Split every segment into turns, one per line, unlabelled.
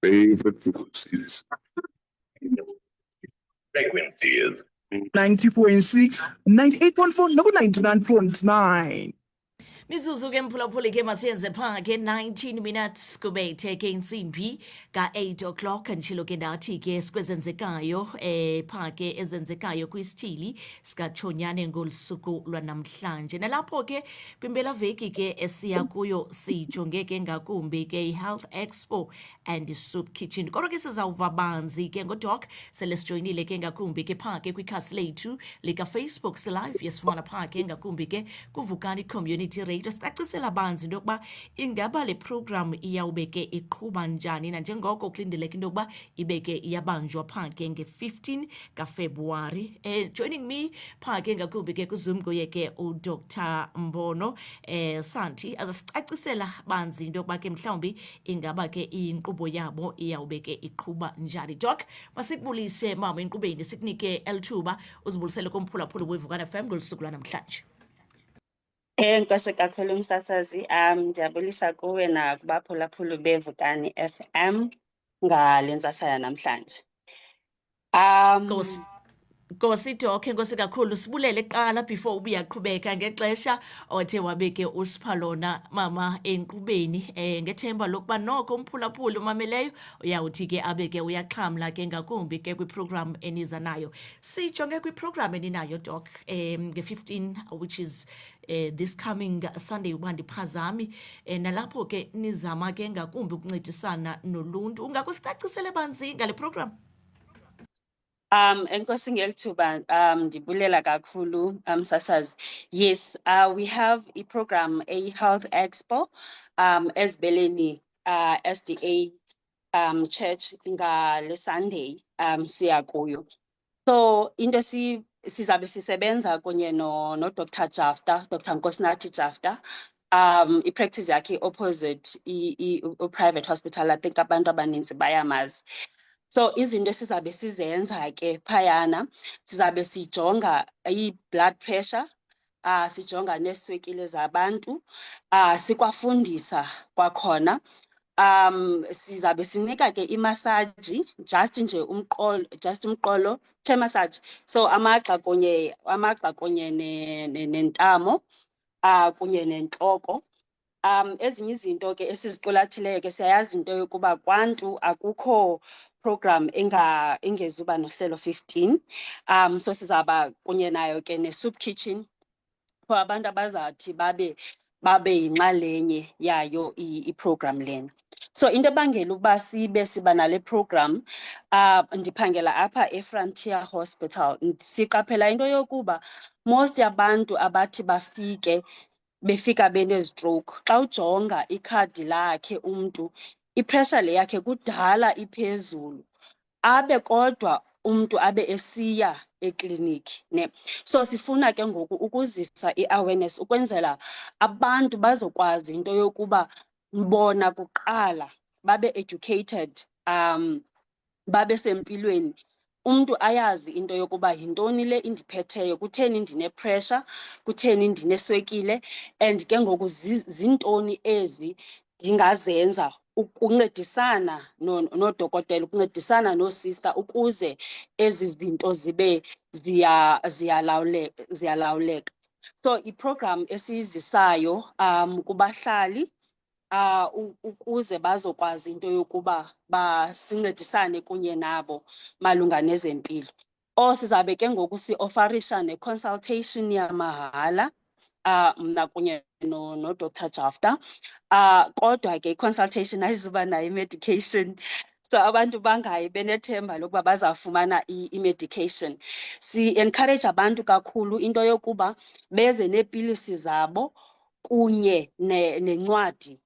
favorite frequencies. Frequency is
90.6, 98.4, naku 99.9.
Mizuzu ke mphulaphuli ke masiyenze pha ke 19 minutes kubethe ke insimbi ka8 o'clock njilo ke ndathi ke sikwezenzekayo pha ke ezenzekayo kwisithili sikaChonyane ngolusuku lwanamhlanje nalapho ke kwimpela veki ke esiya kuyo sijonge ke ngakumbi ke iHealth Expo and iSoup Kitchen kodwa ke sizawuva banzi ke ngodoc selesijoyinile ke ngakumbi ke pha ke kwikhasi lethu lika Facebook live yesifumana pha ke ngakumbi ke kuvukani community radio sicacisela banzi into yokuba ingaba le program iyawube ke iqhuba njani nanjengoko kulindeleke into yokuba ibe ke iyabanjwa pha ke nge-15 kaFebruwari. Joining me pha ke ngakumbi ke kuZoom kuye ke uDr Mbono Santi azasicacisela banzi into yokuba ke mhlawumbi ingaba ke inkqubo yabo iyawube ke iqhuba njani. Doc, masikubulise mama enkqubeni sikunike elithuba uzibulisele kumphulaphuli weVukana FM ngolusuku lwanamhlanje.
Nkosi kakhulu umsasazi ndiyabulisa kuwe nakubaphulaphuli beVukani FM ngale ntsasana namhlanje.
Nkosi Doc, nkosi kakhulu sibulele kuqala before ubuyaqhubeka ngexesha othe wabeke usipha lona mama enkqubeni ngethemba lokuba noko umphulaphuli umameleyo uyawuthi ke abeke uyaxhamla ke ngakumbi ke kwiprogram eniza nayo. Sijonge kwiprogram eninayo Doc nge-15 which is this coming Sunday uba ndiphazami nalapho ke nizama ke ngakumbi ukuncedisana noluntu ungakusicacisele banzi ngale program.
Enkosi ngelithuba ndibulela kakhulu sasazi. Yes, we have a program, a Health Expo Ezibeleni SDA Church ngale Sunday siya kuyo. So into sizabe sisebenza kunye no Dr. Jafta, Dr. Nkosinathi Jafta. I-practice yakhe opposite i-private hospital. I think abantu abaninzi bayamazi. So izinto sizabe sizenza ke phayana sizabe sijonga i-blood pressure sijonga neswekile zabantu sikwafundisa kwakhona sizabe sinika ke imasaji just nje umqolo massage so amagxa kunye nentamo kunye nentloko. Ezinye izinto ke esiziqulathileyo ke siyayazi into yokuba kwantu akukho program engezuba nohlelo 15 so sizaba kunye nayo ke neSoup Kitchen for abantu abazathi babe yinxalenye yayo iprogram lena. So into ebangela ukuba siba nale program ndiphangela apha eFrontier Hospital siqaphela into yokuba most yabantu abathi befika bene-stroke xa ujonga ikhadi lakhe umntu ipressure le yakhe kudala iphezulu abe kodwa umntu abe esiya ekliniki ne. So sifuna ke ngoku ukuzisa i-awareness ukwenzela abantu bazokwazi into yokuba bona kuqala babe educated babe sempilweni umntu ayazi into yokuba yintoni le indiphetheyo kutheni ndine-pressure kutheni ndineswekile and ke ngoku zintoni ezi ndingazenza ukuncedisana nodokotela ukuncedisana noosista ukuze ezi zinto zibe ziyalawuleka. So iprogram esiyizisayo kubahlali ukuze bazokwazi into yokuba basincedisane kunye nabo malunga nezempilo. Sizabe ke ngoku si-ofarisha ne-consultation yamahala mna kunye no-Dr. Jafta. Kodwa ke i-consultation ayizuba nayo i-medication. So abantu bangayi benethemba lokuba bazafumana i-medication. Si-encourage abantu kakhulu into yokuba beze neepilisi zabo kunye nencwadi.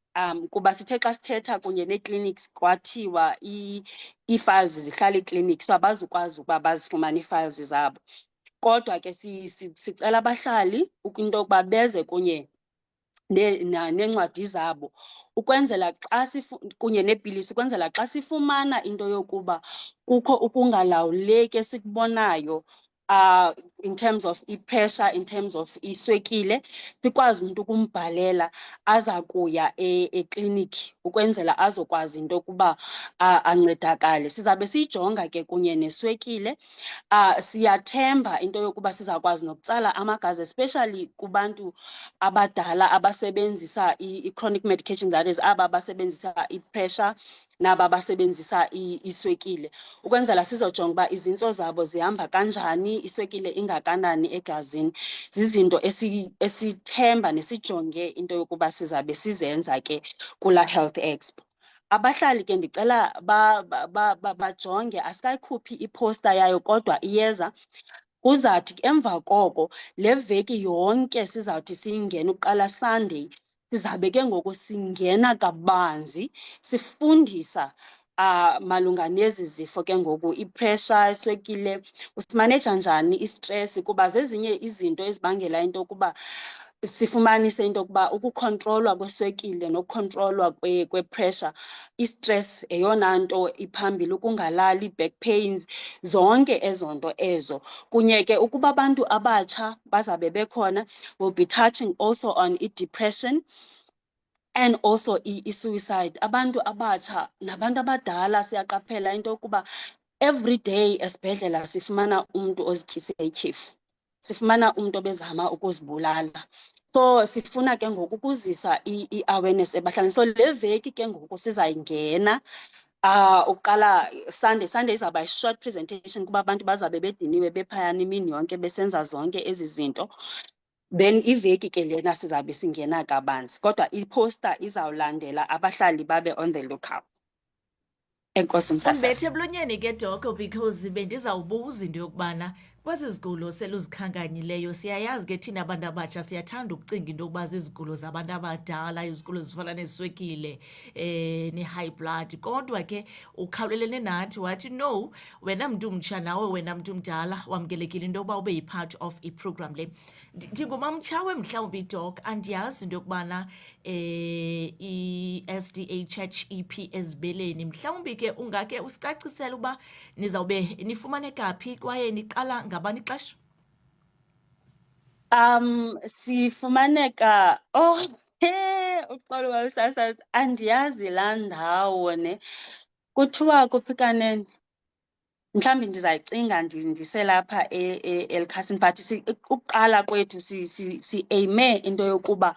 Kuba sithe xa sithetha kunye nee-clinics kwathiwa ii-files zihlala ekliniki so abazukwazi ukuba bazifumane ii-files zabo. Kodwa ke sicela abahlali into yokuba beze kunye neencwadi zabo ukwenzela xa kunye neepilisi ukwenzela xa sifumana into yokuba kukho ukungalawuleki esikubonayo in terms of i-pressure, in terms of iswekile, sikwazi umuntu ukumbhalela aza kuya ekliniki ukwenzela azokwazi into yokuba ancedakale. Sizabe siyijonga ke kunye neswekile. Siyathemba into yokuba sizakwazi nokutsala amagazi, especially kubantu abadala abasebenzisa i-chronic medication, that is aba basebenzisa i-pressure naba basebenzisa iswekile, ukwenzela sizojonga uba izintso zabo zihamba kanjani, iswekile ingakanani egazini. Zizinto esithemba nesijonge into yokuba sizabe sizenza ke kula Health Expo. Abahlali ke ndicela bajonge, asikayikhuphi iposta yayo kodwa iyeza. Kuzathi emva koko le veki yonke sizawuthi siyingena uqala Sunday, sizabe ke ngoku singena kabanzi sifundisa malunga nezi zifo ke ngoku, i-pressure, iswekile, usimaneja njani i-stress, kuba zezinye izinto ezibangela into yokuba sifumanise into yokuba ukukhontrolwa kweswekile nokukhontrolwa kwe-pressure, i-stress eyona nto iphambili, ukungalali, back pains, zonke ezo nto ezo. Kunye ke ukuba abantu abatsha bazabe bekhona, will be touching also on i-depression and also i-suicide. Abantu abatsha nabantu abadala siyaqaphela into yokuba every day esibhedlela sifumana umuntu ozityise ityhefu, sifumana umuntu obezama ukuzibulala. So sifuna ke ngoku ukuzisa i-awareness ebahlalini. So le veki ke ngoku sizayingena uqala Sunday izawuba i-short presentation kuba abantu bazabe bediniwe bephayana imini yonke besenza zonke ezi zinto. Then iveki ke lena sizabe singena kabanzi, kodwa iposta izawulandela, abahlali babe on the lookout. Enkosi msasazi.
Undibethe emlonyeni ke Doko, because bendizawubuza into yokubana kwezi zigulo seluzikhankanyileyo siyayazi ke thina abantu abatsha siyathanda ukucinga into yokuba zizigulo zabantu abadala, izigulo zifana neswekile ne-high blood, kodwa ke ukhawulelene nathi wathi no, wena mntu mtsha nawe wena mntu mdala wamkelekile into yokuba ube yi-part of iprogram le. Ndingumamtshawe mhlawumbi Doc, andiyazi into yokubana i-SDA Church EP ezibeleni, mhlawumbi ke ungake usicacisela uba nizawube nifumaneka phi kwaye niqala ngabani ixesha?
Sifumaneka uxolo msasazi, andiyazi laa ndawo ne, kuthiwa kuphi kanene. Mhlawumbi ndizayicinga ndiselapha eLkhasini, but ukuqala kwethu si-aime into yokuba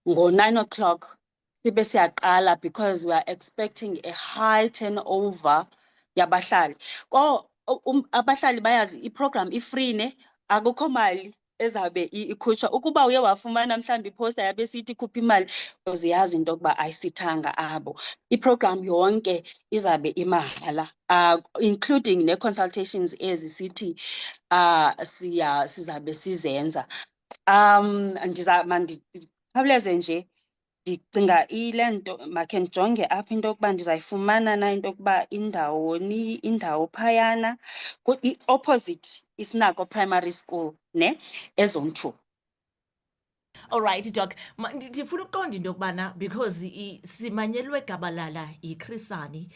ngo-9 o'clock sibe siyaqala, because we are expecting a high turnover yabahlali. Abahlali bayazi iprogram ifree ne, akukho mali ezabe ikhutshwa. Ukuba uye wafumana mhlawumbi iposta yabe sithi khupha imali, uziyazi into yokuba ayisithanga abo. Iprogram yonke izabe imahala, including ne-consultations ezi sithi sizabe sizenza. Ndikhawuleze nje, ndicinga ile nto makhe ndijonge apha into yokuba ndizayifumana na into yokuba indawoni, indawo phayana opposite Isinako Primary School ne, eZone2.
Alright Doc, ndifuna ukuqonda into yokubana because simanyelwe gabalala yiKhrisani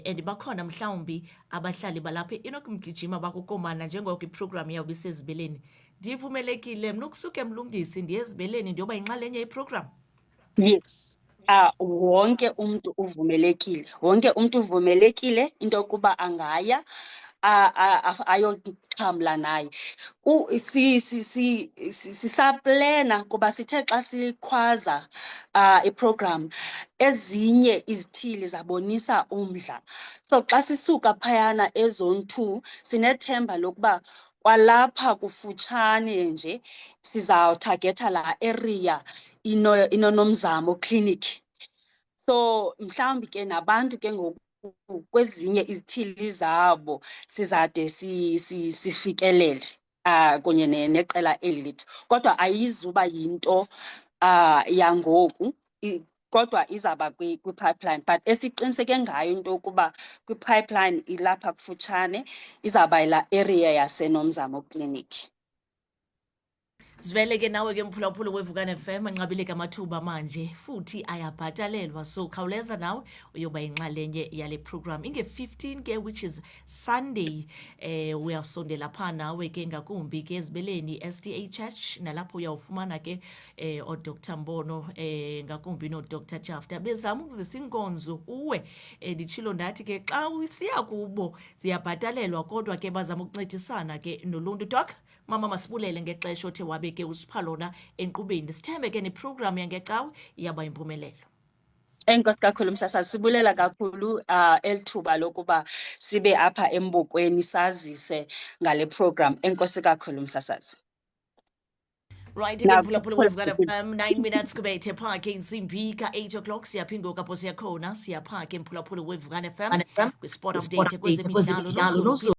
and bakhona mhlawumbi abahlali balapha inokumgijima bakukomana njengoko iprogram yawuba isezibeleni. Ndivumelekile mna ukusuke emlungisi ndiye ezibeleni ndiyoba yinxalenye yeprogram?
Yes. Wonke umuntu uvumelekile, wonke umuntu uvumelekile into yokuba angaya ayoxhamla naye. Sisaplena kuba sithe xa sikhwaza iprogram, ezinye izithili zabonisa umdla. So xa sisuka phayana eZone2 sinethemba lokuba kwalapha kufutshane nje sizawuthagetha la area inonomzamo clinic. So mhlawumbi ke nabantu ke ngoku kwezinye izithili zabo sizade sifikelele kunye neqela eli lethu, kodwa ayizuba yinto yangoku, kodwa izaba kwi-pipeline. But esiqiniseke ngayo into yokuba kwi-pipeline ilapha kufutshane, izaba la area yaseNomzamo Clinic.
Sivele ke nawe ke mphulaphula wevukane FM enqabile kamathuba manje futhi ayabhatalelwa so khawuleza nawe uyoba inxalenye yale program inge-15 ke which is Sunday uyasondela pha nawe ke ngakumbi ke ezibeleni SDA Church nalapho uyawufumana ke oDr Mbono ngakumbi noDr Jafta bezama ukuzisa inkonzo uwe ndichilo ndathi ke xa usiya kubo ziyabhatalelwa kodwa ke bazama ukuncedisana ke noluntu doc mama masibulele ngexesha othe wabeke usiphalona enkqubeni sithembe ke neprogram yangecawe iyaba impumelelo.
Enkosi kakhulu msasazi, sibulela kakhulu elithuba lokuba sibe apha embokweni sazise ngale program. Enkosi kakhulu msasazi.
Right, ke mphulaphula wevukane FM 9 minutes kubethe pha ke insimbi ka-8 o'clock siyaphinduka apho siyakhona siyapha ke mphulaphula wevukane FM kwi-sport update kwezemidlalo